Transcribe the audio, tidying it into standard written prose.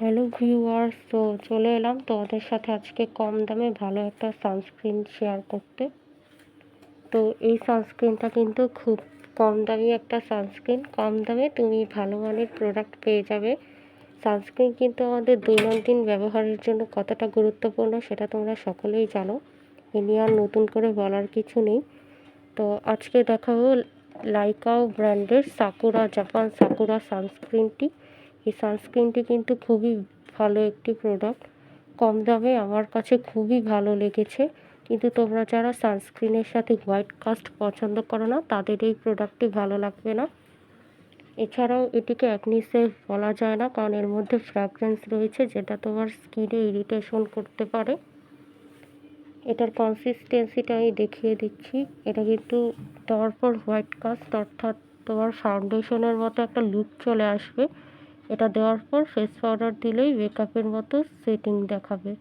Hello viewers, তো চলে এলাম তোমাদের সাথে আজকে কম দামে ভালো একটা সানস্ক্রিন শেয়ার করতে। তো এই সানস্ক্রিনটা কিন্তু খুব কম দামি একটা সানস্ক্রিন। কম দামে তুমি ভালো মানের প্রোডাক্ট পেয়ে যাবে। সানস্ক্রিন কিন্তু আমাদের দৈনন্দিন ব্যবহারের জন্য কতটা গুরুত্বপূর্ণ সেটা তোমরা সকলেই জানো। এ নিয়ে আর নতুন করে বলার কিছু নেই। তো আজকে দেখাবো লাইকাও ব্র্যান্ডের জাপান সাকুরা সানস্ক্রিনটি। এই সানস্ক্রিনটি কিন্তু খুবই ভালো একটি প্রোডাক্ট। কম দামে আমার কাছে খুবই ভালো লেগেছে। কিন্তু তোমরা যারা সানস্ক্রিনের সাথে হোয়াইট কাস্ট পছন্দ করো না, তাদের এই প্রোডাক্টটি ভালো লাগবে না। এছাড়াও এটিকে অ্যাকনি সেফ বলা যায় না, কারণ এর মধ্যে ফ্র্যাগ্রেন্স রয়েছে যেটা তোমার স্কিনে ইরিটেশন করতে পারে। এটার কনসিস্টেন্সিটা আমি দেখিয়ে দিচ্ছি। এটা কিন্তু দেওয়ার পর হোয়াইট কাস্ট, অর্থাৎ তোমার ফাউন্ডেশনের মতো একটা লুক চলে আসবে। এটা দেওয়ার পর ফেস পাউডার দিলেই মেকআপের মতো সেটিং দেখাবে।